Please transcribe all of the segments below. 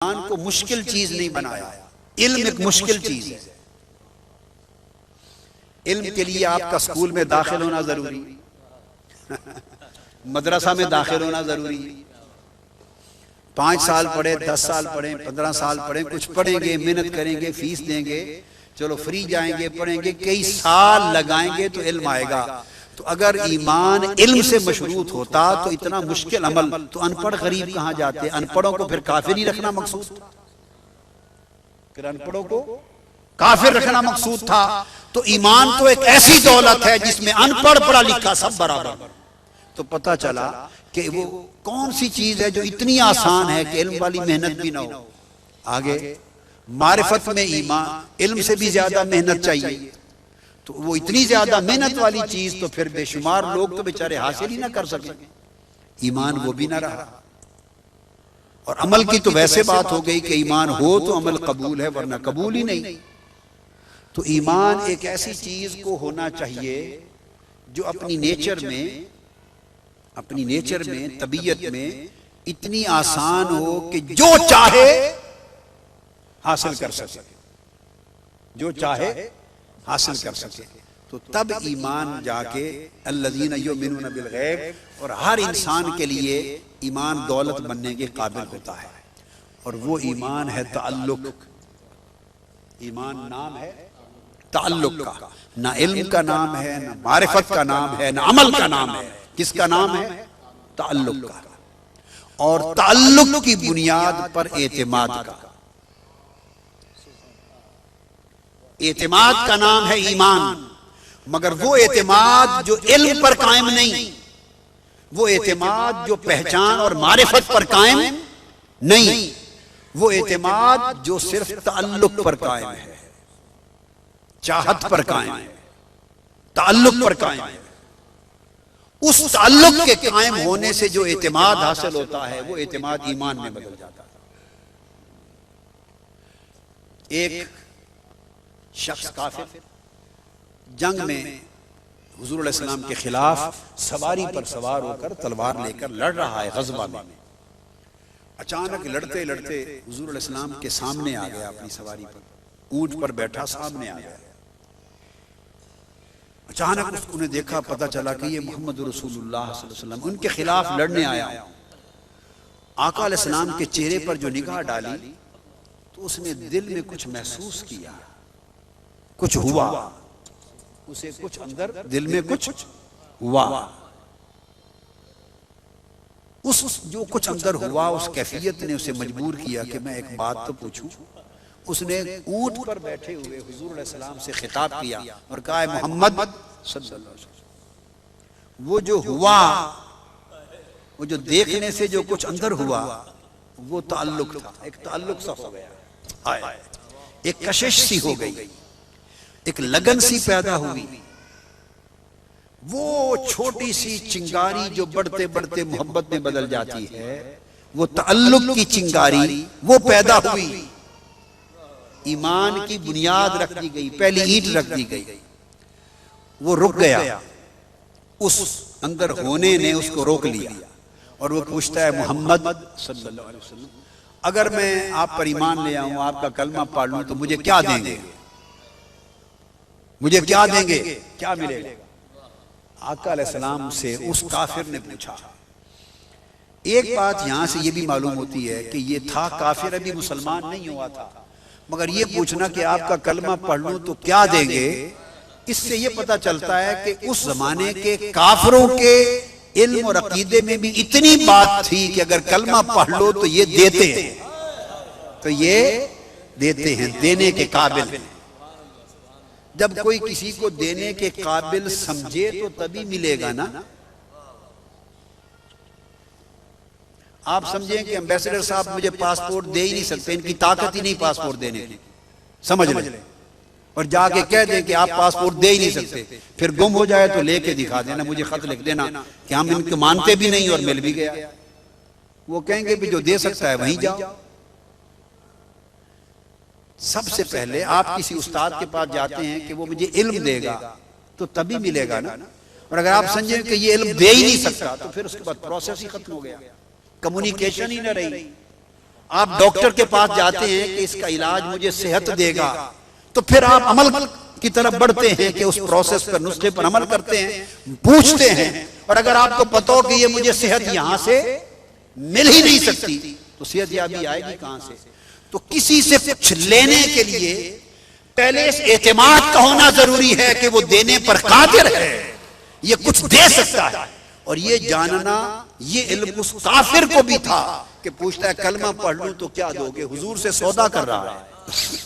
ایمان کو مشکل چیز نہیں بنایا. علم ایک مشکل چیز ہے. علم کے لیے آپ کا سکول میں داخل ہونا ضروری، مدرسہ میں داخل ہونا ضروری. 5 سال پڑھے، 10 سال پڑھیں، 15 سال پڑھیں، کچھ پڑھیں گے، محنت کریں گے، فیس دیں گے، چلو فری جائیں گے، پڑھیں گے، کئی سال لگائیں گے تو علم آئے گا. تو اگر ایمان علم سے مشروط ہوتا تو اتنا مشکل عمل تو ان پڑھ غریب کہاں جاتے؟ ان پڑھوں کو پھر کافر ہی رکھنا مقصود تھا. پھر ان پڑھوں کو کافر رکھنا مقصود تھا. تو ایمان تو ایک ایسی دولت ہے جس میں ان پڑھ پڑھا لکھا سب برابر. تو پتہ چلا کہ وہ کون سی چیز ہے جو اتنی آسان ہے کہ علم والی محنت بھی نہ ہو. آگے معرفت میں ایمان علم سے بھی زیادہ محنت چاہیے. تو وہ اتنی زیادہ محنت والی چیز تو پھر بے شمار لوگ تو بیچارے حاصل ہی نہ کر سکیں. ایمان وہ بھی نہ رہا. اور عمل کی تو ویسے بات ہو گئی کہ ایمان ہو تو عمل قبول ہے، ورنہ قبول ہی نہیں. تو ایمان ایک ایسی چیز کو ہونا چاہیے جو اپنی نیچر میں طبیعت میں اتنی آسان ہو کہ جو چاہے حاصل کر سکے، جو چاہے حاصل کر سکے. تو تب ایمان جا کے الذین یؤمنون بالغیب، اور ہر انسان کے لیے ایمان دولت بننے کے قابل ہوتا ہے. اور وہ ایمان ہے تعلق. ایمان نام ہے تعلق کا، نہ علم کا نام ہے، نہ معرفت کا نام ہے، نہ عمل کا نام ہے. کس کا نام ہے؟ تعلق کا. اور تعلق کی بنیاد پر اعتماد کا. اعتماد کا نام ہے ایمان، مگر وہ اعتماد جو علم پر قائم نہیں، وہ اعتماد جو پہچان اور معرفت پر قائم نہیں، وہ اعتماد جو صرف تعلق پر قائم ہے، چاہت پر قائم ہے، تعلق پر قائم ہے. اس تعلق کے قائم ہونے سے جو اعتماد حاصل ہوتا ہے وہ اعتماد ایمان میں بدل جاتا ہے. ایک شخص کافر جنگ میں حضور علیہ السلام کے خلاف سواری پر سوار ہو کر تلوار لے کر لڑ رہا ہے غزوہ میں. اچانک لڑتے لڑتے حضور علیہ السلام کے سامنے آ گیا، اپنی سواری پر اونٹ پر بیٹھا سامنے آ گیا. اچانک انہیں دیکھا، پتہ چلا کہ یہ محمد رسول اللہ صلی اللہ علیہ وسلم ان کے خلاف لڑنے آیا. آقا علیہ السلام کے چہرے پر جو نگاہ ڈالی تو اس نے دل میں کچھ محسوس کیا، کچھ ہوا، اسے کچھ اندر دل میں کچھ ہوا. اس جو کچھ اندر ہوا اس کیفیت نے اسے مجبور کیا کہ میں ایک بات تو پوچھوں. اس نے اونٹ پر بیٹھے ہوئے حضور علیہ السلام سے خطاب کیا اور کہا، محمد صلی اللہ علیہ وسلم، وہ جو ہوا، وہ جو دیکھنے سے جو کچھ اندر ہوا وہ تعلق تھا. ایک تعلق سا ہو گیا، ایک کشش سی ہو گئی، ایک لگن سی پیدا ہوئی. وہ چھوٹی سی چنگاری جو بڑھتے بڑھتے محبت میں بدل جاتی ہے، وہ تعلق کی چنگاری وہ پیدا ہوئی. ایمان کی بنیاد رکھ دی گئی، پہلی اینٹ رکھ دی گئی، وہ رک گیا. اس اندر ہونے نے اس کو روک لیا اور وہ پوچھتا ہے، محمد صلی اللہ علیہ وسلم، اگر میں آپ پر ایمان لے آؤں، آپ کا کلمہ پڑھ لوں تو مجھے کیا دیں گے؟ مجھے کیا دیں گے؟ کیا ملے گا؟ آقا علیہ السلام سے اس کافر نے پوچھا. ایک بات یہاں سے یہ بھی معلوم ہوتی ہے کہ یہ تھا کافر، ابھی مسلمان نہیں ہوا تھا، مگر یہ پوچھنا کہ آپ کا کلمہ پڑھ لوں تو کیا دیں گے، اس سے یہ پتہ چلتا ہے کہ اس زمانے کے کافروں کے علم اور عقیدے میں بھی اتنی بات تھی کہ اگر کلمہ پڑھ لو تو یہ دیتے ہیں، تو یہ دیتے ہیں، دینے کے قابل ہیں. جب کوئی کسی کو دینے کے قابل سمجھے تو تبھی ملے گا نا. آپ سمجھیں کہ امبیسڈر صاحب مجھے پاسپورٹ دے ہی نہیں سکتے، ان کی طاقت ہی نہیں پاسپورٹ دینے کی، سمجھ لیں، اور جا کے کہہ دیں کہ آپ پاسپورٹ دے ہی نہیں سکتے، پھر گم ہو جائے تو لے کے دکھا دینا، مجھے خط لکھ دینا کہ ہم ان کو مانتے بھی نہیں اور مل بھی گیا. وہ کہیں گے بھی جو دے سکتا ہے وہیں جاؤ. سب سے پہلے آپ کسی استاد کے پاس جاتے ہیں کہ وہ مجھے علم دے گا تو تبھی ملے گا نا. اور اگر آپ سمجھیں کہ یہ علم دے ہی نہیں سکتا تو پھر اس کے بعد پروسیس ہی ختم ہو گیا، کمیونیکیشن ہی نہ رہی. آپ ڈاکٹر کے پاس جاتے ہیں کہ اس کا علاج مجھے صحت دے گا، تو پھر آپ عمل کی طرف بڑھتے ہیں کہ اس پروسیس پر، نسخے پر عمل کرتے ہیں، پوچھتے ہیں، اور اگر آپ کو پتہ ہو کہ یہ مجھے صحت یہاں سے مل ہی نہیں سکتی تو صحت یابی آئے گی کہاں سے؟ تو کسی سے کچھ لینے کے لیے پہلے اس اعتماد کا ہونا ضروری ہے کہ وہ دینے پر قادر ہے، یہ کچھ دے سکتا ہے، اور یہ جاننا، یہ علم اس کافر کو بھی تھا کہ پوچھتا ہے کلمہ پڑھ لوں تو کیا دو گے؟ حضور سے سودا کر رہا ہے۔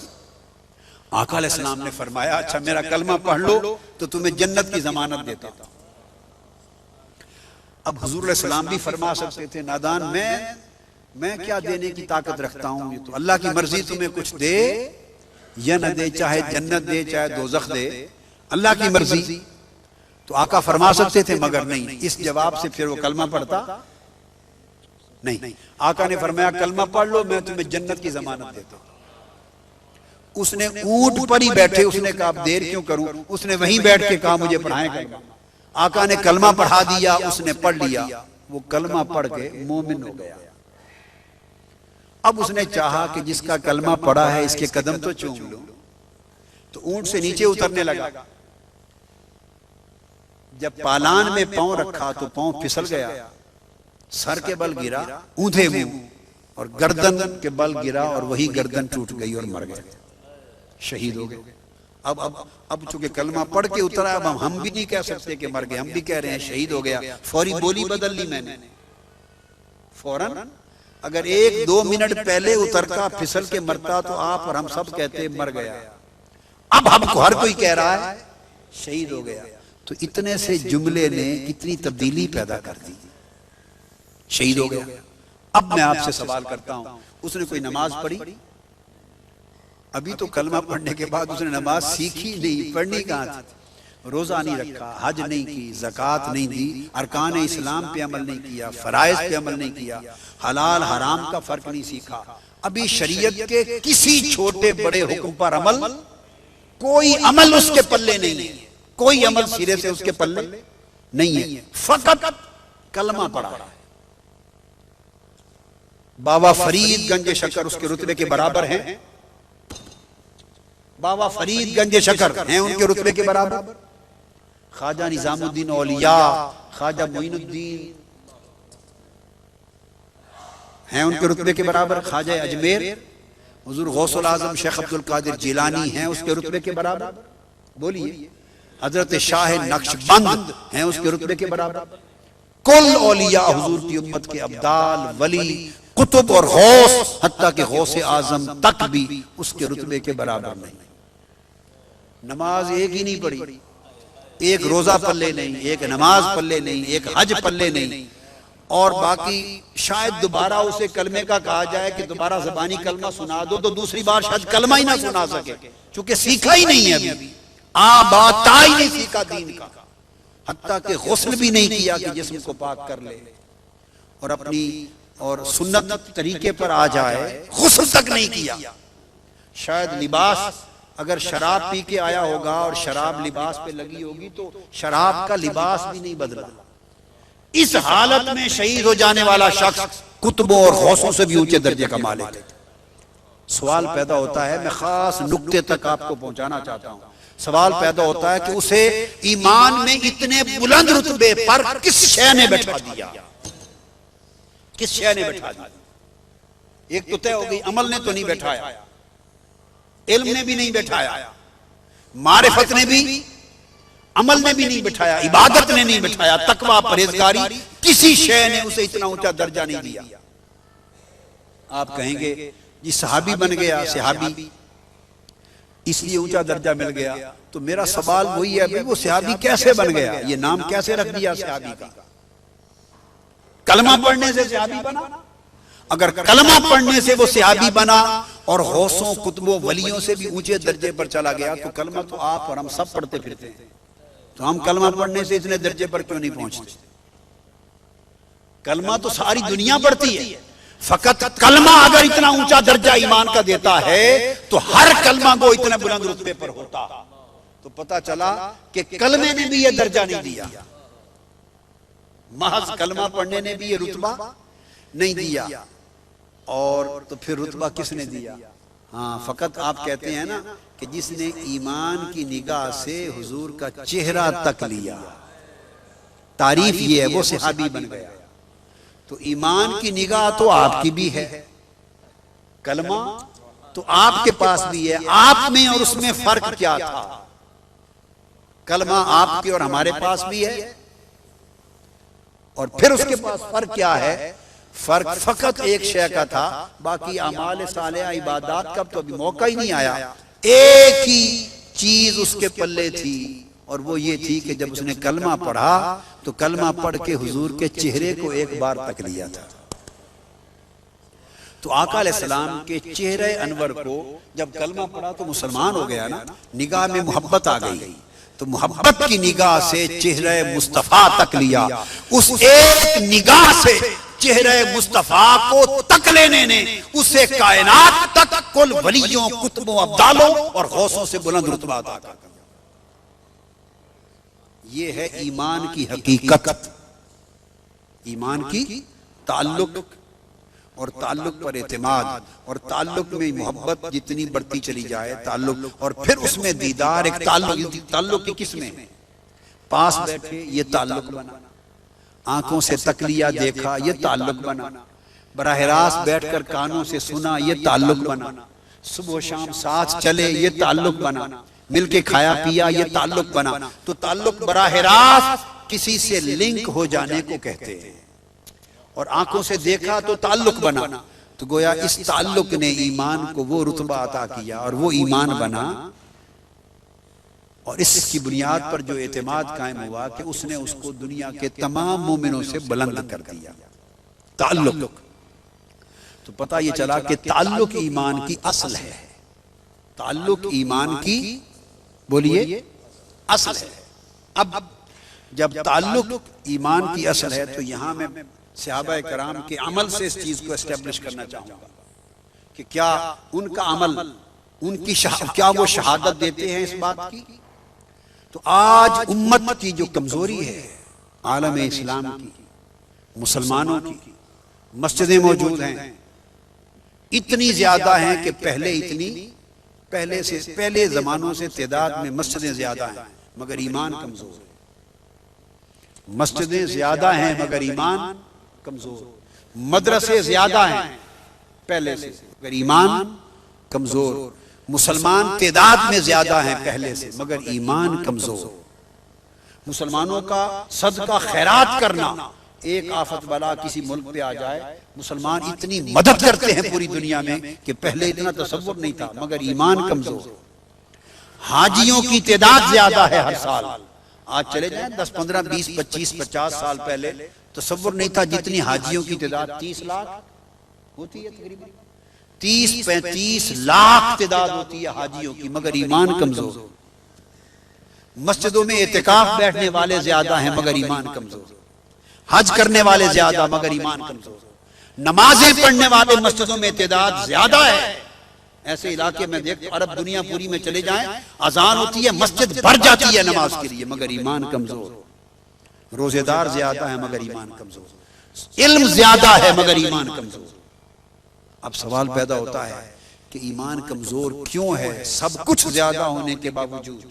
آقا علیہ السلام نے فرمایا اچھا میرا کلمہ پڑھ لو تو تمہیں جنت کی ضمانت دیتا ہوں۔ اب حضور علیہ السلام بھی فرما سکتے تھے نادان میں کیا دینے کی طاقت رکھتا ہوں، یہ تو اللہ کی مرضی، تمہیں کچھ دے یا نہ دے، چاہے جنت دے چاہے دوزخ دے، اللہ کی مرضی۔ تو آقا فرما سکتے تھے مگر نہیں، اس جواب سے پھر وہ کلمہ پڑھتا نہیں۔ آقا نے فرمایا کلمہ پڑھ لو میں تمہیں جنت کی ضمانت دیتا ہوں۔ اس نے اونٹ پر ہی بیٹھے، اس نے کہا اب دیر کیوں کروں، اس نے وہیں بیٹھ کے کہا مجھے پڑھائیں کلمہ۔ آقا نے کلمہ پڑھا دیا، اس نے پڑھ لیا، وہ کلمہ پڑھ کے مومن ہو گیا۔ اب اس نے چاہا کہ جس کا کلمہ پڑھا ہے اس کے قدم تو چوم لوں، تو اونٹ سے نیچے اترنے لگا۔ جب پالان میں پاؤں رکھا تو پاؤں پھسل گیا، سر کے بل گرا اوندھے منہ، اور گردن کے بل گرا اور وہی گردن ٹوٹ گئی اور مر گئے، شہید ہو گئے۔ اب چونکہ کلمہ پڑھ کے اترا، اب ہم بھی نہیں کہہ سکتے کہ مر گئے، ہم بھی کہہ رہے ہیں شہید ہو گیا، فوری بولی بدل لی میں نے فوراً۔ اگر 1-2 منٹ پہلے اتر کا پھسل کے مرتا تو آپ اور ہم سب کہتے مر گیا، اب ہم کو ہر کوئی کہہ رہا ہے شہید ہو گیا۔ تو اتنے سے جملے نے کتنی تبدیلی پیدا کر دی، شہید ہو گیا۔ اب میں آپ سے سوال کرتا ہوں، اس نے کوئی نماز پڑھی؟ ابھی تو کلمہ پڑھنے کے بعد اس نے نماز سیکھی نہیں، پڑھنی کہاں تھی؟ روزہ نہیں رکھا، حج نہیں کی، زکوٰۃ نہیں دی، ارکان اسلام پہ عمل نہیں کیا، فرائض پہ عمل نہیں کیا، حلال حرام کا فرق نہیں سیکھا، ابھی شریعت کے کسی چھوٹے بڑے حکم پر عمل، کوئی عمل اس کے پلے نہیں ہے، کوئی عمل سرے سے اس کے پلے نہیں ہے، فقط کلمہ پڑھا ہے۔ بابا فرید گنج شکر اس کے رتبے کے برابر ہیں، بابا فرید گنج شکر ہیں ان کے رتبے کے برابر، خواجہ نظام الدین اولیاء، خواجہ معین الدین ہیں ان کے رتبے کے برابر، خواجہ اجمیر، حضور غوث العظم شیخ عبد القادر جیلانی ہیں اس کے رتبے کے برابر، بولیے، حضرت شاہ نقشبند ہیں اس کے رتبے کے برابر، کل اولیاء حضور کی امت کے ابدال، ولی، قطب اور غوث، حتیٰ کہ غوث اعظم تک بھی اس کے رتبے کے برابر نہیں۔ نماز ایک ہی نہیں پڑھی، ایک روزہ پلے نہیں، ایک نماز پلے نہیں، ایک حج پلے نہیں، اور باقی شاید دوبارہ اسے کلمے کا کہا جائے کہ دوبارہ زبانی کلمہ سنا دو تو دوسری بار شاید کلمہ ہی نہ سنا سکے، چونکہ سیکھا ہی نہیں ہے، ابھی آباتا ہی نہیں سیکھا دین کا، حتیٰ کہ غسل بھی نہیں کیا کہ جسم کو پاک کر لے اور اپنی اور سنت طریقے پر آ جائے، غسل تک نہیں کیا۔ شاید لباس اگر شراب پی کے آیا ہوگا اور شراب لباس پہ لگی ہوگی تو شراب کا لباس بھی نہیں بدلا۔ اس حالت میں شہید ہو جانے والا شخص کتبوں اور غوثوں سے بھی اونچے درجے کا مالک ہے۔ سوال پیدا ہوتا ہے، میں خاص نقطے تک آپ کو پہنچانا چاہتا ہوں، سوال پیدا ہوتا ہے کہ اسے ایمان میں اتنے بلند رتبے پر کس شے نے بٹھا دیا، کس شے نے بٹھا دیا؟ ایک تو طے ہو گئی، عمل نے تو نہیں بٹھایا، علم نے بھی نہیں بٹھایا، معرفت نے بھی، عمل نے بھی نہیں بٹھایا، عبادت نے نہیں بٹھایا، تقوی پرہیزگاری، کسی شے نے اسے اتنا اونچا درجہ نہیں دیا۔ آپ کہیں گے جی صحابی بن گیا، صحابی اس لیے اونچا درجہ مل گیا، تو میرا سوال وہی ہے وہ صحابی کیسے بن گیا؟ یہ نام کیسے رکھ دیا صحابی کا؟ کلمہ پڑھنے سے صحابی بنا؟ اگر کلمہ پڑھنے سے وہ صحابی بنا اور غوثوں، قطبوں، ولیوں سے بھی اونچے درجے پر چلا گیا تو کلمہ تو آپ اور ہم سب پڑھتے پھرتے ہیں، تو ہم کلمہ پڑھنے سے اتنے درجے پر کیوں نہیں پہنچتے؟ کلمہ تو ساری دنیا پڑھتی ہے، فقط کلمہ اگر اتنا اونچا درجہ ایمان کا دیتا ہے تو ہر کلمہ کو اتنے بلند رتبے پر ہوتا، تو پتہ چلا کہ کلمے نے بھی یہ درجہ نہیں دیا، محض کلمہ پڑھنے نے بھی یہ رتبہ نہیں دیا۔ اور تو پھر رتبہ کس نے دیا؟ ہاں فقط آپ کہتے ہیں نا کہ جس نے ایمان کی نگاہ سے حضور کا چہرہ تک لیا، تعریف یہ ہے وہ صحابی بن گیا۔ تو ایمان کی نگاہ تو آپ کی بھی ہے، کلمہ تو آپ کے پاس بھی ہے، آپ میں اور اس میں فرق کیا تھا؟ کلمہ آپ کے اور ہمارے پاس بھی ہے، اور پھر اس کے پاس فرق کیا ہے؟ فرق فقط ایک شے کا تھا، باقی اعمال صالحہ عبادات کا تو ابھی موقع ہی نہیں آیا۔ ایک ہی چیز اس کے پلے تھی، اور وہ یہ تھی کہ جب اس نے کلمہ پڑھا تو کلمہ پڑھ کے حضور کے چہرے کو ایک بار تک لیا تھا۔ تو آقا علیہ السلام کے چہرے انور کو جب کلمہ پڑھا تو مسلمان ہو گیا نا، نگاہ میں محبت آ گئی، تو محبت کی نگاہ سے چہرے مصطفیٰ تک لیا۔ اس ایک نگاہ سے چہرے مصطفیٰ کو تک لینے نے اسے کائنات تک کل ولیوں، کتبوں، ابدالوں اور غوثوں سے بلند رتبہ عطا کر دیا۔ یہ ہے ایمان کی حقیقت، ایمان کی تعلق اور تعلق پر اعتماد، اور تعلق میں محبت جتنی بڑھتی چلی جائے تعلق، اور پھر اس میں دیدار، ایک تعلق کی قسمیں، پاس بیٹھے یہ تعلق بنا، آنکھوں سے تک لیا دیکھا یہ تعلق بنا، براہ راست بیٹھ کر کانوں سے سنا یہ تعلق بنا، صبح و شام ساتھ چلے یہ تعلق بنا، مل کے کھایا پیا یہ تعلق بنا۔ تو تعلق براہ راست کسی سے لنک ہو جانے کو کہتے ہیں، اور آنکھوں سے دیکھا تو تعلق بنا، تو گویا اس تعلق نے ایمان کو وہ رتبہ عطا کیا اور وہ ایمان بنا، اور اس کی بنیاد پر جو اعتماد قائم ہوا کہ اس نے اس کو دنیا کے تمام مومنوں سے بلند کر دیا۔ تعلق تو پتہ یہ چلا کہ تعلق ایمان کی اصل ہے، تعلق ایمان کی بولیے اصل ہے۔ اب جب تعلق ایمان کی اصل ہے تو یہاں میں صحابہ کرام کے عمل سے اس چیز کو اسٹیبلش کرنا چاہوں گا کہ کیا ان کا عمل، ان کی کیا وہ شہادت دیتے ہیں اس بات کی؟ تو آج امت کی جو کمزوری ہے، عالم اسلام کی، مسلمانوں کی، مسجدیں موجود ہیں، اتنی زیادہ ہیں کہ پہلے زمانوں سے تعداد میں مسجدیں زیادہ ہیں مگر ایمان کمزور ہے، مسجدیں زیادہ ہیں مگر ایمان کمزور، مدرسے زیادہ ہیں پہلے سے مگر ایمان کمزور، مسلمان تعداد میں زیادہ ہیں پہلے سے مگر ایمان کمزور۔ مسلمانوں کا صدقہ خیرات کرنا، ایک آفت بلا کسی ملک پہ آ جائے مسلمان اتنی مدد کرتے ہیں پوری دنیا میں کہ پہلے اتنا تصور نہیں تھا مگر ایمان کمزور۔ حاجیوں کی تعداد زیادہ ہے ہر سال، آج چلے جائیں 10 15 20 25 50 سال پہلے تصور نہیں تھا جتنی حاجیوں کی تعداد 30 لاکھ ہوتی ہے، تقریباً 30 35 لاکھ تعداد ہوتی ہے حاجیوں کی مگر ایمان کمزور۔ مسجدوں میں اعتکاف بیٹھنے والے زیادہ ہیں مگر ایمان کمزور، حج کرنے والے زیادہ مگر ایمان کمزور، نمازیں پڑھنے والے مسجدوں میں تعداد زیادہ ہے۔ ایسے علاقے میں دیکھ عرب دنیا پوری میں چلے جائیں، اذان ہوتی ہے مسجد بھر جاتی ہے نماز کے لیے مگر ایمان کمزور، روزے دار زیادہ ہیں مگر ایمان کمزور، علم زیادہ ہے مگر ایمان کمزور۔ اب سوال پیدا ہوتا ہے کہ ایمان کمزور کیوں ہے سب کچھ زیادہ ہونے کے باوجود؟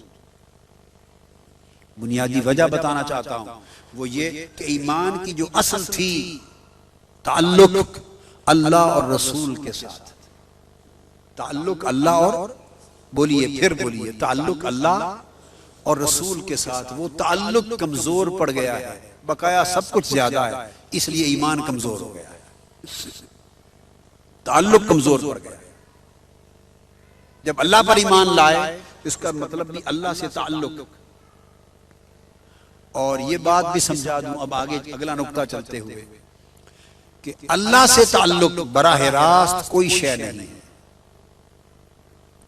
بنیادی وجہ بتانا چاہتا ہوں، وہ یہ کہ ایمان کی جو اصل تھی تعلق اللہ اور رسول کے ساتھ، تعلق اللہ اور بولیے پھر بولیے تعلق اللہ اور رسول کے ساتھ، وہ تعلق کمزور پڑ گیا ہے، بقایا سب کچھ زیادہ ہے اس لیے ایمان کمزور ہو گیا ہے، تعلق کمزور پڑ گیا۔ جب اللہ پر ایمان لائے اس کا مطلب بھی اللہ سے تعلق، اور یہ بات بھی سمجھا دوں اب آگے اگلا نقطہ چلتے ہوئے کہ اللہ سے تعلق براہ راست کوئی شے نہیں ہے،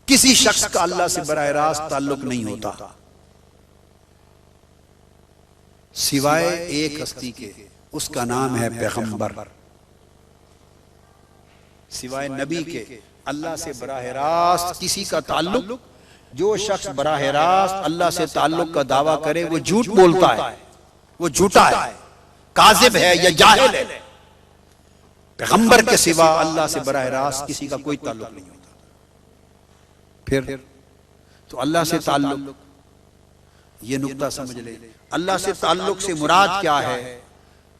کسی شخص کا اللہ سے براہ راست تعلق نہیں ہوتا سوائے ایک ہستی کے، اس کا نام ہے پیغمبر۔ سوائے نبی کے اللہ سے براہ راست کسی کا تعلق، جو شخص براہ راست اللہ سے تعلق کا دعویٰ کرے وہ جھوٹ بولتا ہے، وہ جھوٹا ہے، کاذب ہے یا جاہل ہے۔ پیغمبر کے سوا اللہ سے براہ راست کسی کا کوئی تعلق نہیں ہوتا. پھر تو اللہ سے تعلق، یہ نقطہ سمجھ لیں. اللہ سے تعلق سے مراد کیا ہے؟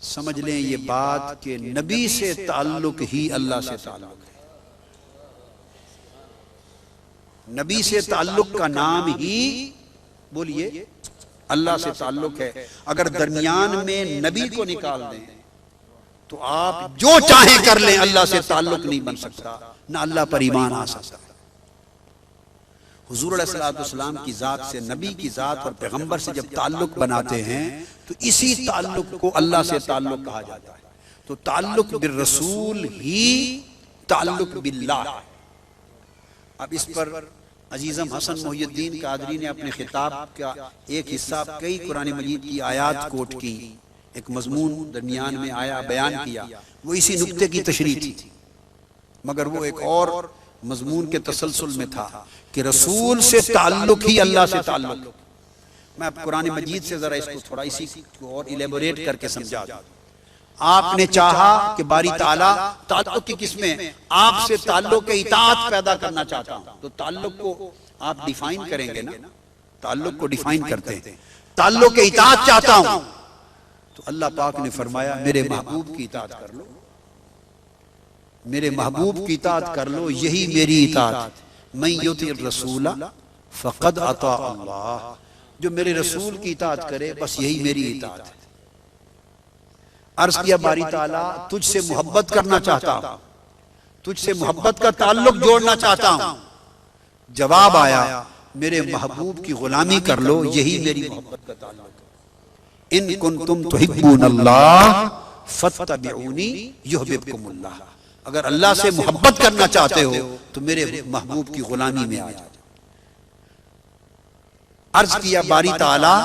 سمجھ لیں یہ بات کہ نبی سے تعلق ہی اللہ سے تعلق ہے. نبی سے تعلق کا نام ہی بولیے اللہ سے تعلق ہے. اگر درمیان میں نبی کو نکال دیں تو آپ جو چاہیں کر لیں، اللہ سے تعلق نہیں بن سکتا، نہ اللہ پر ایمان آ سکتا. حضور علیہ السلام کی ذات سے، نبی کی ذات اور پیغمبر سے جب تعلق بناتے ہیں تو اسی تعلق کو اللہ سے تعلق کہا جاتا ہے. تو تعلق بالرسول ہی تعلق باللہ. اب اس پر عزیزم حسن محی الدین قادری نے اپنے خطاب کا ایک حصہ کئی قرآن مجید کی آیات کوٹ کی، ایک مضمون درمیان میں آیا بیان کیا، وہ اسی نقطے کی تشریح تھی، مگر وہ ایک اور مضمون کے تسلسل میں تھا کہ رسول سے تعلق ہی اللہ سے تعلق. میں اب قرآن مجید سے ذرا اس کو تھوڑا اسی کو اور ایلیبوریٹ کر کے سمجھا دوں. آپ نے چاہا کہ باری تعالیٰ تعلق کی قسمیں، آپ سے تعلق اطاعت پیدا کرنا چاہتا ہوں، تو تعلق کو آپ ڈیفائن کریں گے نا، تعلق کو ڈیفائن کرتے ہیں. تعلق اطاعت چاہتا ہوں تو اللہ پاک نے فرمایا میرے محبوب کی اطاعت کر لو، میرے محبوب کی اطاعت کر لو، یہی میری اطاعت. من یطع الرسول فقد اطاع اللہ، جو میرے رسول کی اطاعت کرے بس یہی میری اطاعت ہے. عرض کیا باری تعالیٰ تجھ سے محبت کرنا چاہتا ہوں، تجھ سے محبت کا تعلق جوڑنا چاہتا ہوں. جواب آیا میرے محبوب کی غلامی کر لو، یہی میری محبت کا تعلق ہے. ان کنتم تحبون اللہ فاتبعونی یحببکم اللہ. اگر اللہ سے محبت کرنا چاہتے ہو تو میرے محبوب کی غلامی میں آ جاؤ. عرض کیا باری تعالیٰ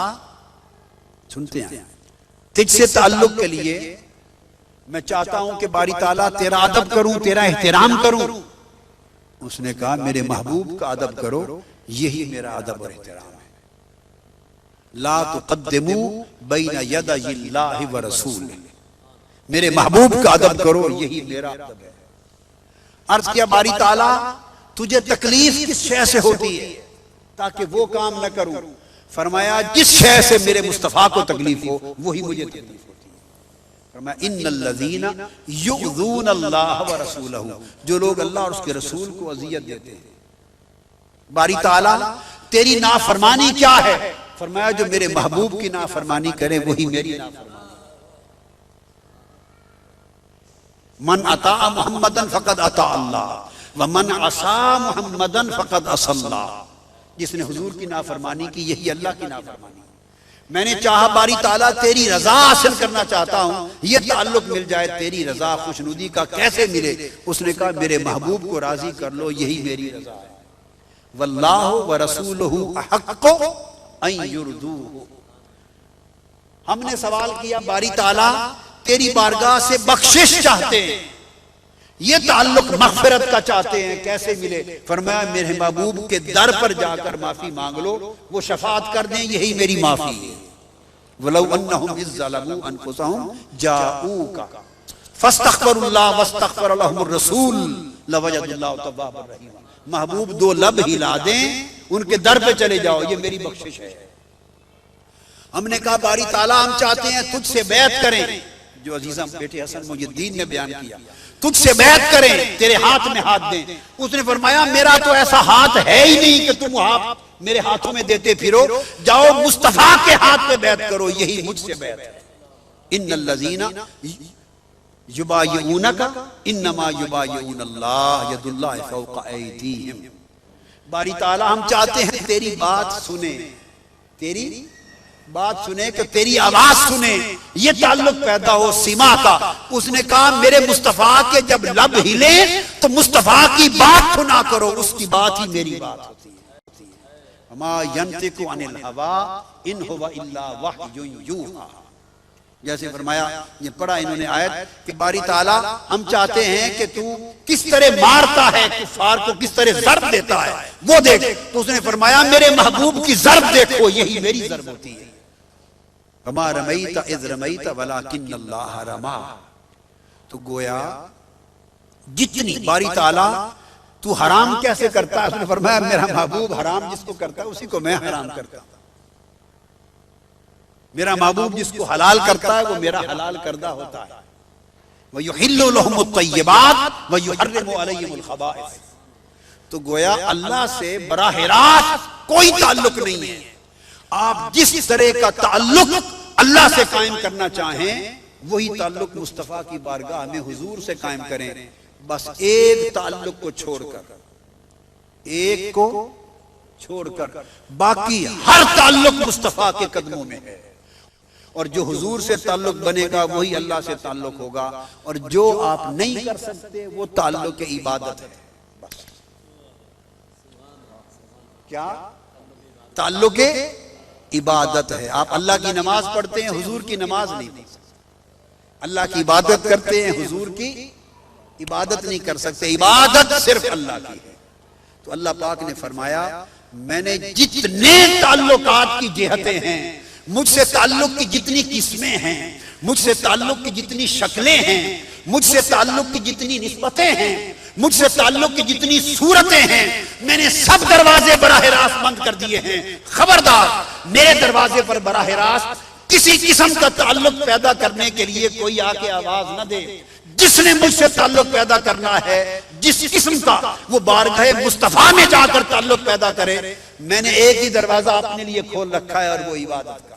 سنتے ہیں تجھ سے تعلق کے لیے میں چاہتا ہوں کہ باری تعالیٰ تیرا ادب کروں، تیرا احترام کروں. اس نے کہا میرے محبوب کا ادب کرو، یہی میرا ادب اور احترام ہے. لا تقدموا بین یدی اللہ ورسولہ، میرے محبوب کا ادب کرو، یہی میرا ادب ہے. عرض کیا باری تعالیٰ تجھے تکلیف کس شے سے ہوتی ہے تاکہ وہ کام نہ کروں؟ فرمایا جس شے سے میرے مصطفیٰ کو تکلیف ہو وہی مجھے تکلیف ہوتی ہے. فرمایا ان الذین یؤذون اللہ ورسولہ، جو لوگ اللہ اور اس کے رسول کو اذیت دیتے ہیں. باری تعالیٰ تیری نافرمانی کیا ہے؟ فرمایا جو میرے محبوب کی نافرمانی کرے وہی میری نافرمانی. من اطاع محمدا فقد اطاع اللہ ومن عصى محمدا فقد عصى اللہ. جس نے حضور کی نافرمانی کی یہی اللہ کی نافرمانی. میں نے چاہا باری تعالیٰ تیری رضا حاصل کرنا چاہتا ہوں، یہ تعلق مل جائے تیری رضا خوشنودی کا کیسے ملے؟ اس نے کہا میرے محبوب کو راضی کر لو، یہی میری رضا ہے. واللہ ورسولہ احق ان یرضوہ. ہم نے سوال کیا باری تعالیٰ تیری بارگاہ سے بخشش چاہتے ہیں، یہ تعلق مغفرت کا چاہتے ہیں، کیسے ملے؟ فرمایا میرے محبوب کے در پر جا کر معافی مانگ لو، وہ شفاعت کر دیں، یہی میری معافی ہے. وَلَوْ أَنَّهُمْ إِذْ ظَلَمُوا أَنفُسَهُمْ جَاءُوكَ فَاسْتَغْفَرُوا اللَّهَ وَاسْتَغْفَرَ لَهُمُ الرَّسُولُ لَوَجَدُوا اللَّهَ تَوَّابًا رَحِيمًا. محبوب دو لب ہلا دیں، ان کے در پہ چلے جاؤ، یہ میری بخشش ہے. ہم نے کہا باری تعالیٰ ہم چاہتے ہیں تجھ سے بیعت کریں، جو عزیزم بیٹے حسن محی الدین نے بیان کیا، تجھ سے بیعت کریں، تیرے ہاتھ میں ہاتھ دیں. اس نے فرمایا میرا تو ایسا ہاتھ ہے ہی نہیں کہ تم ہاتھ میرے ہاتھوں میں دیتے پھرو، جاؤ مصطفیٰ کے ہاتھ پہ بیعت کرو، یہی مجھ سے بیعت ہے. ان الذین یبایعونک انما یبایعون اللہ ید اللہ فوق ایدیہم. باری تعالیٰ ہم چاہتے ہیں تیری بات سنیں، تیری بات سنیں کہ تیری آواز سنیں، یہ تعلق پیدا ہو سما کا. اس نے کہا میرے مصطفیٰ کے جب لب ہلے تو مصطفیٰ کی بات سنا کرو، اس کی بات ہی میری بات ہوتی ہے. وما ینطق عن الہوی ان هو الا وحی یوحی. جیسے فرمایا، یہ پڑھا انہوں نے آیت کہ باری تعالیٰ ہم چاہتے ہیں کہ تو کس طرح مارتا ہے کفار کو، کس طرح ضرب دیتا ہے وہ دیکھ. تو اس نے فرمایا میرے محبوب کی ضرب دیکھو، یہی میری ضرب ہوتی ہے. وما رمیت اذ رمیت ولکن اللہ رما. تو گویا جتنی باری تعالیٰ تو حرام کیسے کرتا ہے؟ اس نے فرمایا میرا محبوب حرام جس کو کرتا ہے اسی کو میں حرام کرتا ہوں، میرا محبوب جس کو حلال کرتا ہے وہ میرا حلال کردہ ہوتا ہے۔ وَيُحِلُّ لَهُمُ الطَّيِّبَاتِ وَيُحَرِّمُ عَلَيْهِمُ الْخَبَائِثَ۔ تو گویا اللہ سے براہ راست کوئی تعلق نہیں ہے، آپ جس طرح کا تعلق اللہ سے قائم کرنا چاہیں وہی تعلق مصطفیٰ کی بارگاہ میں حضور سے قائم کریں، بس ایک تعلق کو چھوڑ کر، ایک کو چھوڑ کر باقی ہر تعلق مصطفیٰ کے قدموں میں ہے، اور جو حضور سے تعلق بنے گا وہی اللہ سے تعلق ہوگا، اور جو آپ نہیں کر سکتے وہ تعلق عبادت ہے۔ بس کیا تعلق عبادت ہے؟ آپ اللہ کی نماز پڑھتے ہیں، حضور کی نماز نہیں پڑھ سکتے، اللہ کی عبادت کرتے ہیں، حضور کی عبادت نہیں کر سکتے، عبادت صرف اللہ کی ہے۔ تو اللہ پاک نے فرمایا میں نے جتنے تعلقات کی جہتیں ہیں، مجھ سے تعلق کی جتنی قسمیں ہیں، مجھ سے تعلق کی جتنی شکلیں ہیں، مجھ سے تعلق کی جتنی نسبتیں ہیں، مجھ سے تعلق کی جتنی صورتیں ہیں، میں نے سب دروازے براہ راست بند کر دیے ہیں۔ خبردار میرے دروازے پر براہ راست کسی قسم کا تعلق پیدا کرنے کے لیے کوئی آ کے آواز نہ دے۔ جس نے مجھ سے تعلق پیدا کرنا ہے جس قسم کا، وہ بارگاہ مصطفیٰ میں جا کر تعلق پیدا کرے۔ میں نے ایک ہی دروازہ اپنے لیے کھول رکھا ہے اور وہ عبادت کا۔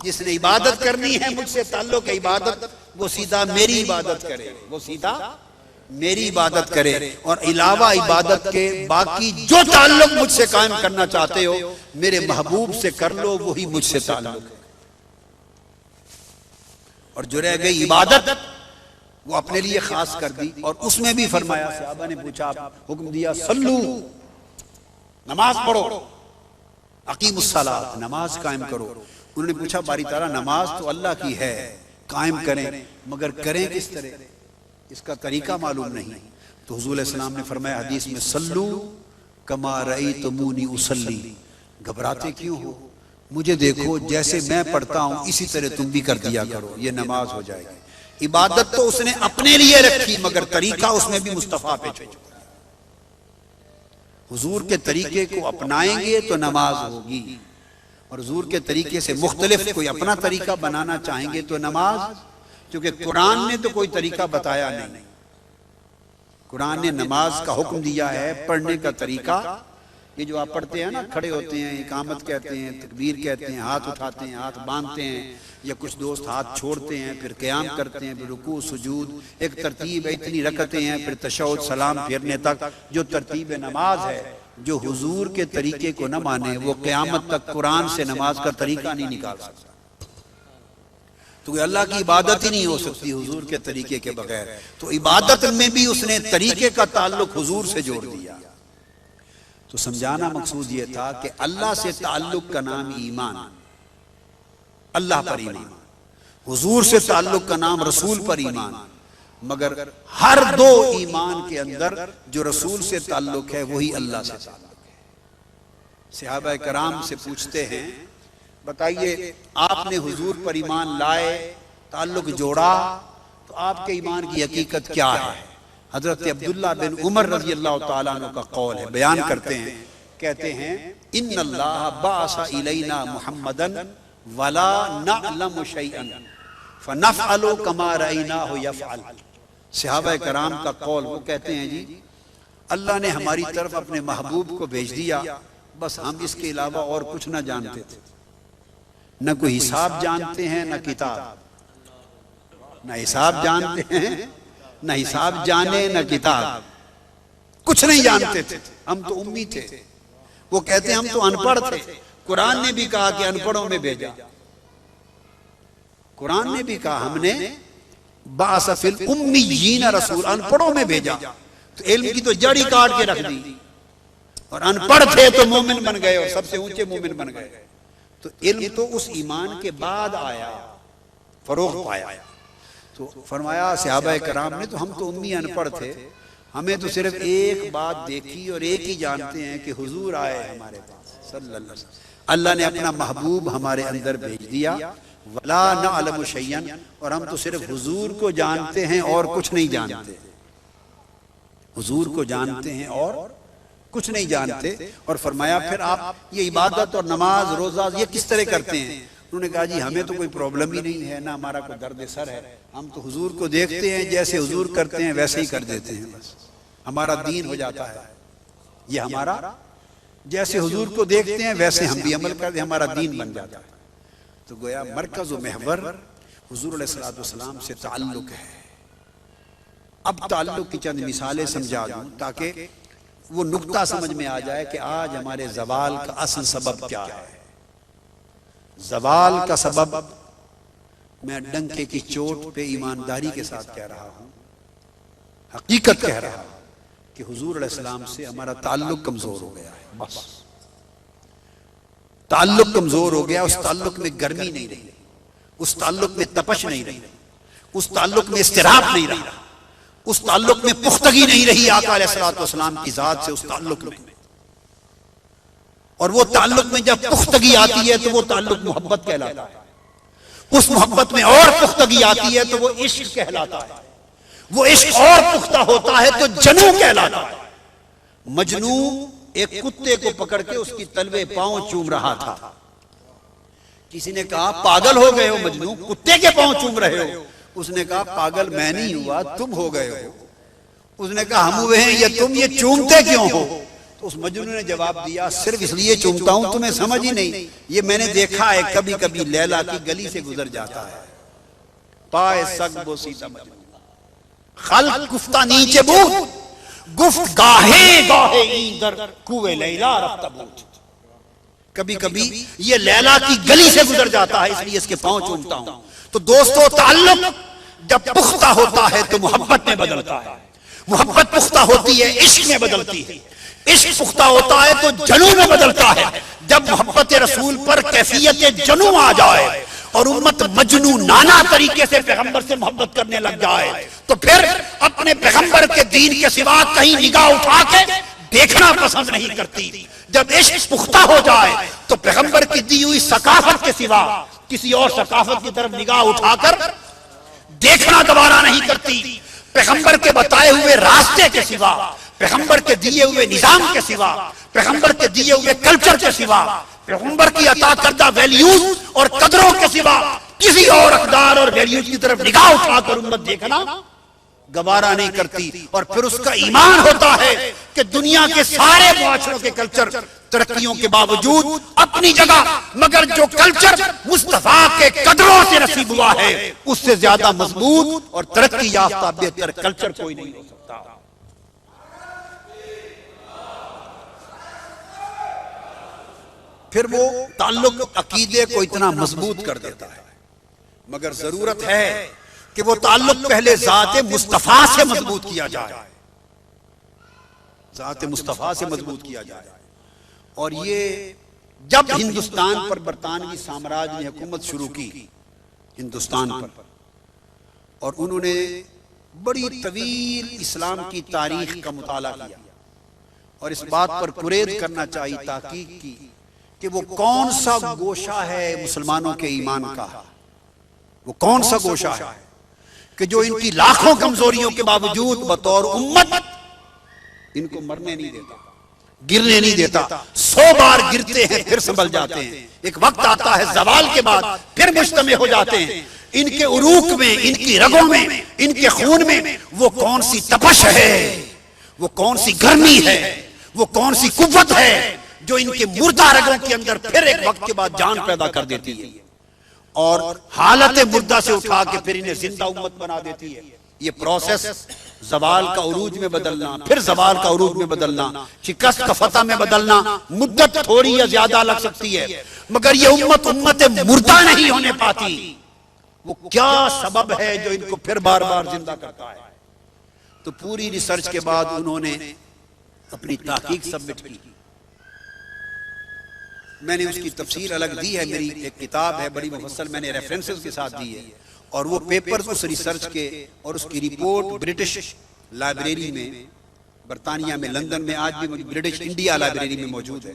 جس نے عبادت کرنی ہے مجھ سے تعلق ہے عبادت، وہ سیدھا میری عبادت کرے، وہ سیدھا میری عبادت کرے، اور علاوہ عبادت کے باقی جو تعلق مجھ سے قائم کرنا چاہتے ہو میرے محبوب سے کر لو، وہی مجھ سے تعلق ہے۔ اور جو رہ گئی عبادت وہ اپنے لیے خاص کر دی، اور اس میں بھی فرمایا، صحابہ نے پوچھا، حکم دیا سلو، نماز پڑھو، اقیم الصلاۃ، نماز قائم کرو۔ انہوں نے پوچھا باری تعالیٰ نماز تو اللہ کی ہے، قائم کریں، مگر کریں کس طرح؟ اس کا طریقہ معلوم نہیں۔ تو حضور علیہ السلام نے فرمایا حدیث میں، سلو کما رأیتمونی اصلی، گھبراتے کیوں ہو؟ مجھے دیکھو جیسے میں پڑھتا ہوں اسی طرح تم بھی کر دیا کرو، یہ نماز ہو جائے گی۔ عبادت تو اس نے اپنے لیے رکھی، مگر طریقہ اس میں بھی مصطفیٰ پہ چھوڑا۔ حضور کے طریقے کو اپنائیں گے تو نماز ہوگی، اور حضور کے طریقے سے مختلف کوئی اپنا طریقہ بنانا چاہیں گے تو نماز، کیونکہ قرآن نے تو کوئی طریقہ بتایا نہیں۔ قرآن نے نماز کا حکم دیا ہے، پڑھنے کا طریقہ یہ جو آپ پڑھتے ہیں نا، کھڑے ہوتے ہیں، اقامت کہتے ہیں، تکبیر کہتے ہیں، ہاتھ اٹھاتے ہیں، ہاتھ باندھتے ہیں، یا کچھ دوست ہاتھ چھوڑتے ہیں، پھر قیام کرتے ہیں، پھر رکوع سجود، ایک ترتیب ہے، اتنی رکعتیں ہیں، پھر تشہد سلام پھیرنے تک جو ترتیب نماز ہے۔ جو حضور کے طریقے کو نہ مانے وہ قیامت تک قرآن سے نماز کا طریقہ نہیں نکال سکتا۔ تو اللہ کی عبادت ہی نہیں ہو سکتی حضور کے طریقے کے بغیر۔ تو عبادت میں بھی اس نے طریقے کا تعلق حضور سے جوڑ دیا۔ تو سمجھانا مقصود یہ تھا کہ اللہ سے تعلق کا نام ایمان، اللہ پر ایمان، حضور سے تعلق کا نام رسول پر ایمان، مگر ہر دو ایمان کے اندر جو رسول سے تعلق ہے وہی اللہ سے تعلق ہے۔ صحابہ کرام سے پوچھتے ہیں بتائیے آپ نے حضور پر ایمان لائے، تعلق جوڑا، تو آپ کے ایمان کی حقیقت کیا ہے؟ حضرت عبداللہ بن عمر رضی اللہ تعالیٰ عنہ کا قول ہے، بیان کرتے ہیں، کہتے ہیں ان اللہ بعث الینا محمدا ولا نعلم شیئا فنفعل کما رأیناہ یفعل۔ صحابہ کرام کا قول، وہ کہتے ہیں جی اللہ نے ہماری طرف اپنے محبوب کو بھیج دیا، بس ہم اس کے علاوہ اور کچھ نہ جانتے تھے، نہ کوئی حساب جانتے ہیں نہ کتاب، نہ حساب جانتے ہیں نہ حساب جانے نہ کتاب، کچھ نہیں جانتے تھے، ہم تو امی تھے۔ وہ کہتے ہیں ہم تو ان پڑھ تھے، قرآن نے بھی کہا کہ ان پڑھوں میں بھیجا، قرآن نے بھی کہا ہم نے بعث فی الامیین رسول، ان پڑھوں میں بھیجا، تو علم کی تو جڑی کاٹ کے رکھ دی، اور ان پڑھ تھے تو مومن بن گئے، اور سب سے اونچے مومن بن گئے۔ تو علم تو اس ایمان کے بعد آیا، فروغ پایا۔ تو فرمایا صحابہ کرام نے تو ہم تو امی ان پڑھ تھے، ہمیں تو صرف ایک بات دیکھی اور ایک ہی جانتے ہیں کہ حضور آئے ہمارے پاس صلی اللہ علیہ وسلم، اللہ نے اپنا محبوب ہمارے اندر بھیج دیا، ولا نعلم شیئا، اور ہم تو صرف حضور کو جانتے ہیں اور کچھ نہیں جانتے۔ حضور کو جانتے ہیں اور کچھ نہیں جانتے. اور فرمایا پھر آپ یہ عبادت اور نماز روزہ یہ کس طرح کرتے ہیں؟ انہوں نے کہا جی ہمیں تو کوئی پرابلم ہی نہیں ہے، نہ ہمارا کوئی درد سر ہے، ہم تو حضور کو دیکھتے ہیں جیسے حضور کرتے ہیں ویسے ہی کر دیتے ہیں، بس ہمارا دین ہو جاتا ہے. یہ ہمارا جیسے حضور کو دیکھتے ہیں ویسے ہم بھی عمل کرتے ہیں، ہمارا دین بن جاتا ہے. تو گویا مرکز و محور حضور علیہ الصلوۃ والسلام سے تعلق ہے. اب تعلق کی چند مثالیں سمجھا دوں تاکہ وہ نقطہ سمجھ میں آ جائے کہ آج ہمارے زوال کا اصل سبب کیا ہے. زوال کا سبب میں ڈنکے کی چوٹ پہ ایمانداری کے ساتھ کہہ رہا ہوں، حقیقت کہہ رہا ہوں کہ حضور علیہ السلام سے ہمارا تعلق کمزور ہو گیا ہے. بس تعلق کمزور ہو گیا. اس تعلق میں گرمی نہیں رہی، اس تعلق میں تپش نہیں رہی، اس تعلق میں اضطراب نہیں رہا، اس تعلق میں پختگی نہیں رہی آقا علیہ الصلوۃ والسلام کی ذات سے. اس تعلق میں، اور وہ تعلق میں جب پختگی آتی ہے تو وہ تعلق محبت کہلاتا ہے. اس محبت میں اور پختگی آتی ہے تو وہ عشق کہلاتا ہے. وہ عشق اور پختہ ہوتا ہے تو جنوں کہلاتا ہے. مجنوں ایک کتے کو پکڑ کے اس کی تلوے پاؤں چوم رہا تھا. کسی نے کہا پاگل ہو گئے ہو مجنوں، کتے کے پاؤں چوم رہے ہو. اس نے کہا پاگل میں نہیں ہوا، تم ہو گئے ہو. اس نے کہا ہم ہوئے ہیں یا تم، یہ چومتے کیوں ہو؟ تو اس مجنون نے جواب دیا صرف اس لیے چومتا ہوں تمہیں سمجھ ہی نہیں. یہ میں نے دیکھا ہے کبھی کبھی لیلا کی گلی سے گزر جاتا ہے، پائے سگ بوسیدہ مجنون، خلق گفتہ نیچے بود، گفت گاہے گاہے ایندر کوئے لیلا رفتہ بود. کبھی کبھی یہ لیلا کی گلی سے گزر جاتا ہے اس لیے اس کے پاؤں چومتا ہوں. تو دوستو تعلق جب پختہ ہوتا ہے تو محبت میں بدلتا ہے، محبت پختہ ہوتی ہے عشق میں بدلتی ہے، عشق پختہ ہوتا ہے تو جنوں میں بدلتا ہے. جب محبت رسول پر کیفیت جنوں آ جائے اور امت مجنونانہ طریقے سے پیغمبر سے محبت کرنے لگ جائے تو پھر اپنے پیغمبر کے دین کے سوا کہیں نگاہ اٹھا کے دیکھنا پسند نہیں کرتی. جب عشق پختہ ہو جائے تو پیغمبر کی دی ہوئی ثقافت کے سوا کسی اور ثقافت کی طرف نگاہ اٹھا کر دیکھنا دوبارہ نہیں کرتی. پیغمبر کے بتائے ہوئے راستے کے سوا، پیغمبر کے دیے ہوئے نظام کے سوا، پیغمبر کے دیے ہوئے کلچر کے سوا، پیغمبر کی عطا کردہ ویلیوز اور قدروں کے سوا کسی اور اقدار اور ویلیوز کی طرف نگاہ اٹھا کر امت دیکھنا گوارا نہیں کرتی. اور پھر اس کا ایمان ہوتا ہے کہ دنیا کے سارے معاشروں کے کلچر ترقیوں کے باوجود اپنی جگہ، مگر جو کلچر مصطفیٰ کے قدروں سے نصیب ہوا ہے اس سے زیادہ مضبوط اور ترقی یافتہ بہتر کلچر کوئی نہیں ہو سکتا. پھر وہ تعلق عقیدے کو اتنا مضبوط کر دیتا ہے، مگر ضرورت ہے کہ وہ تعلق پہلے ذات مصطفیٰ سے مضبوط کیا جائے، ذات مصطفیٰ سے مضبوط کیا جائے. اور یہ جب ہندوستان پر برطانوی سامراج نے حکومت شروع کی ہندوستان پر، اور انہوں نے بڑی طویل اسلام کی تاریخ کا مطالعہ کیا اور اس بات پر قرید کرنا چاہیے، تحقیق کی کہ وہ کون سا گوشہ ہے مسلمانوں کے ایمان کا، وہ کون سا گوشہ ہے کہ جو ان کی لاکھوں کمزوریوں کے باوجود بطور امت ان کو مرنے نہیں دیتا، گرنے نہیں دیتا. 100 بار گرتے ہیں پھر سنبھل جاتے ہیں. ایک وقت آتا ہے زوال کے بعد پھر مجتمع ہو جاتے ہیں. ان کے عروق میں، ان کی رگوں میں، ان کے خون میں وہ کون سی تپش ہے، وہ کون سی گرمی ہے، وہ کون سی قوت ہے جو ان کے مردہ رگوں کے اندر پھر ایک وقت کے بعد جان پیدا کر دیتی ہے اور حالت مردہ سے اٹھا کے پھر انہیں زندہ امت بنا دیتی ہے. یہ پروسیس زوال کا عروج میں بدلنا، پھر زوال کا عروج میں بدلنا، شکست کا فتح میں بدلنا مدت تھوڑی یا زیادہ لگ سکتی ہے، مگر یہ امت مردہ نہیں ہونے پاتی. وہ کیا سبب ہے جو ان کو پھر بار بار زندہ کرتا ہے؟ تو پوری ریسرچ کے بعد انہوں نے اپنی تحقیق سبمٹ کی. میں نے اس کی تفسیر الگ دی ہے، میری ایک کتاب ہے بڑی مفصل، میں نے ریفرنسز کے ساتھ دی ہے، اور وہ پیپرز اس ریسرچ کے اور اس کی رپورٹ برٹش لائبریری میں، برطانیہ میں، لندن میں آج بھی برٹش انڈیا لائبریری میں موجود ہے.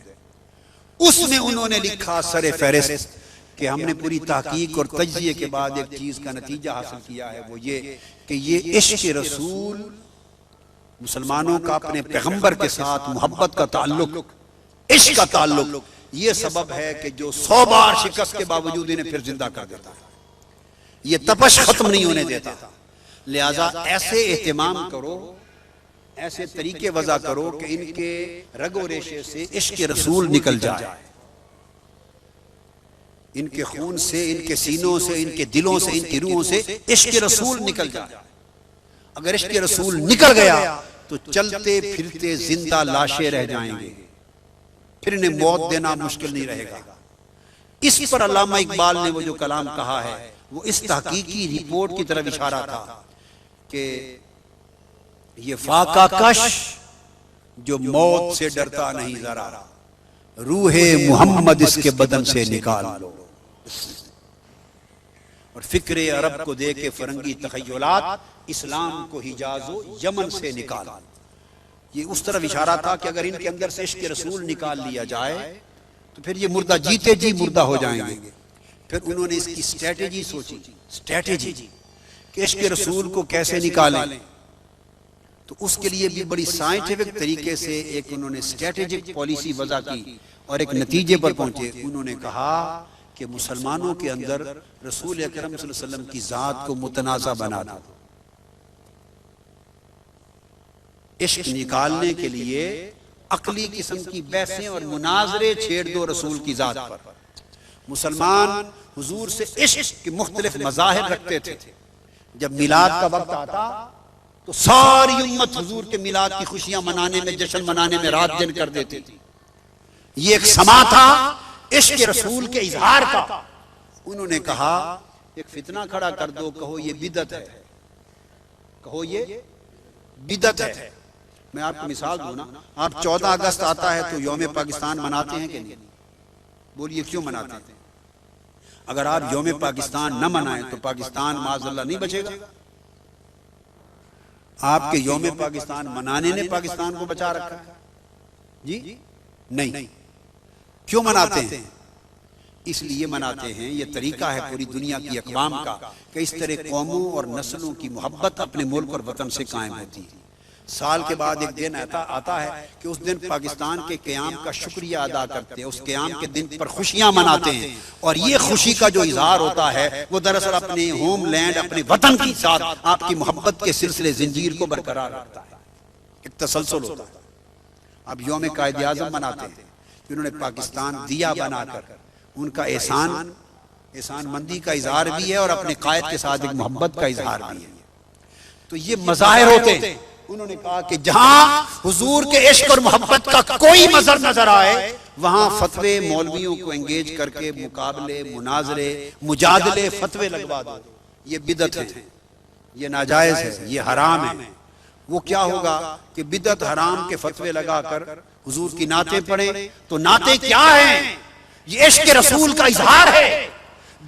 اس میں انہوں نے لکھا سر فہرست کہ ہم نے پوری تحقیق اور تجزیے کے بعد ایک چیز کا نتیجہ حاصل کیا ہے، وہ یہ کہ یہ عشق رسول مسلمانوں کا اپنے پیغمبر کے ساتھ محبت کا تعلق، عشق کا تعلق، یہ سبب ہے کہ جو 100 بار شکست کے باوجود انہیں پھر زندہ کر دیتا ہے، یہ تپش ختم نہیں ہونے دیتا۔ لہذا ایسے اہتمام کرو، ایسے طریقے وضع کرو کہ ان کے رگ و ریشے سے عشق رسول نکل جائے، ان کے خون سے، ان کے سینوں سے، ان کے دلوں سے، ان کی روحوں سے عشق رسول نکل جائے۔ اگر عشق رسول نکل گیا تو چلتے پھرتے زندہ لاشیں رہ جائیں گے، پھر انہیں موت دینا مشکل نہیں رہے گا۔ اس پر علامہ اقبال نے وہ جو کلام کہا ہے وہ اس تحقیقی رپورٹ کی طرف اشارہ تھا کہ یہ فاقہ کش جو موت سے ڈرتا نہیں ذرا، روح محمد اس کے بدن سے نکال لو، اور فکر عرب کو دے کے فرنگی تخیلات، اسلام کو حجاز و یمن سے نکال۔ یہ اس طرف اشارہ تھا کہ اگر ان کے اندر سے عشق رسول نکال لیا جائے تو پھر یہ مردہ جیتے جی مردہ ہو جائیں گے۔ پھر انہوں نے اس کی اسٹریٹجی سوچی، اسٹریٹجی کہ عشق رسول کو کیسے نکالیں، تو اس کے لیے بھی بڑی سائنٹیفک طریقے سے ایک انہوں نے اسٹریٹجک پالیسی وضع کی اور ایک نتیجے پر پہنچے۔ انہوں نے کہا کہ مسلمانوں کے اندر رسول اکرم صلی اللہ علیہ وسلم کی ذات کو متنازع بنا دو۔ عشق نکالنے کے لیے عقلی قسم کی بحثیں اور مناظرے چھیڑ دو رسول کی ذات پر۔ مسلمان حضور سے عشق کے مختلف مظاہر رکھتے تھے۔ جب میلاد کا وقت آتا تو ساری امت حضور کے میلاد کی خوشیاں منانے میں، جشن منانے میں رات دن کر دیتی تھی۔ یہ ایک سما تھا عشق رسول کے اظہار کا۔ انہوں نے کہا ایک فتنہ کھڑا کر دو، کہو یہ بدعت ہے، کہو یہ بدعت ہے۔ میں آپ کو مثال دوں نا، آپ 14 اگست آتا ہے تو یوم پاکستان مناتے ہیں کہ نہیں؟ بولیے کیوں مناتے ہیں؟ اگر آپ یوم پاکستان نہ منائیں تو پاکستان معاذ اللہ نہیں بچے گا؟ آپ کے یوم پاکستان منانے نے پاکستان کو بچا رکھا ہے؟ جی نہیں۔ کیوں مناتے ہیں؟ اس لیے مناتے ہیں، یہ طریقہ ہے پوری دنیا کی اقوام کا کہ اس طرح قوموں اور نسلوں کی محبت اپنے ملک اور وطن سے قائم ہوتی ہے۔ سال کے بعد ایک دن آتا ہے کہ اس دن پاکستان کے قیام کا شکریہ ادا کرتے ہیں، اس قیام کے دن پر خوشیاں مناتے ہیں، اور یہ خوشی کا جو اظہار ہوتا ہے وہ دراصل اپنے ہوم لینڈ، اپنے وطن کے ساتھ آپ کی محبت کے سلسلے زنجیر کو برقرار رکھتا ہے، ایک تسلسل ہوتا ہے۔ اب یوم قائد اعظم مناتے ہیں، انہوں نے پاکستان دیا بنا کر ان کا احسان مندی کا اظہار بھی ہے اور اپنے قائد کے ساتھ ایک محبت کا اظہار بھی ہے۔ تو یہ مظاہر ہوتے ہیں۔ انہوں نے کہا کہ جہاں حضور کے عشق اور محبت کا کوئی مظہر نظر آئے وہاں فتوے مولویوں کو انگیج کر کے مقابلے، مناظرے، مجادلے، فتوے لگوا دو۔ یہ بدعت ہے، یہ ناجائز ہے، یہ حرام ہے۔ وہ کیا ہوگا کہ بدعت حرام کے فتوے لگا کر حضور کی نعتیں پڑھیں تو نعتیں کیا ہیں؟ یہ عشق رسول کا اظہار ہے،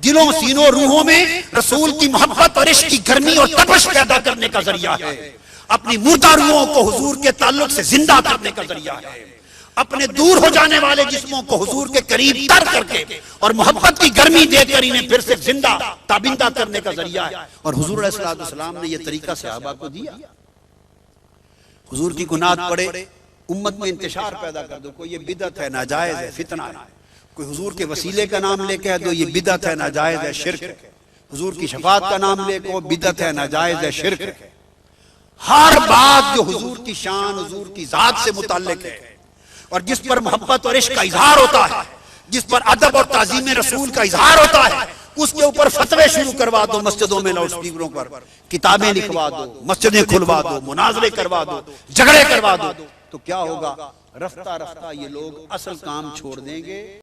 دلوں، سینوں، روحوں میں رسول کی محبت اور عشق کی گرمی اور تپش پیدا کرنے کا ذریعہ ہے، اپنی مردہ روحوں کو حضور کے تعلق سے زندہ کرنے کا ذریعہ ہے، اپنے دور ہو جانے والے جسموں کو حضور کے قریب تر کر کے اور محبت کی گرمی دے کر انہیں پھر سے زندہ تابندہ کرنے کا ذریعہ ہے۔ اور حضور علیہ الصلوۃ والسلام نے یہ طریقہ صحابہ کو دیا۔ حضور کی گناہت پڑے، امت میں انتشار پیدا کر دو، کوئی یہ بدعت ہے، ناجائز ہے، فتنہ ہے۔ کوئی حضور کے وسیلے کا نام لے کہہ دو یہ بدعت ہے، ناجائز ہے، شرک ہے۔ حضور کی شفاعت کا نام لے کہو بدعت ہے، ناجائز ہے، شرک ہے۔ ہر بات جو حضور کی شان، حضور کی ذات سے متعلق ہے اور جس پر محبت اور عشق کا اظہار ہوتا ہے، جس پر ادب اور تعظیم رسول کا اظہار ہوتا ہے، اس کے اوپر فتوے شروع کروا دو، مسجدوں میں لاؤڈ سپیکروں پر کتابیں لکھوا دو، مسجدیں کھلوا دو، مناظرے کروا دو، جھگڑے کروا دو، تو کیا ہوگا؟ رفتہ رفتہ یہ لوگ اصل کام چھوڑ دیں گے۔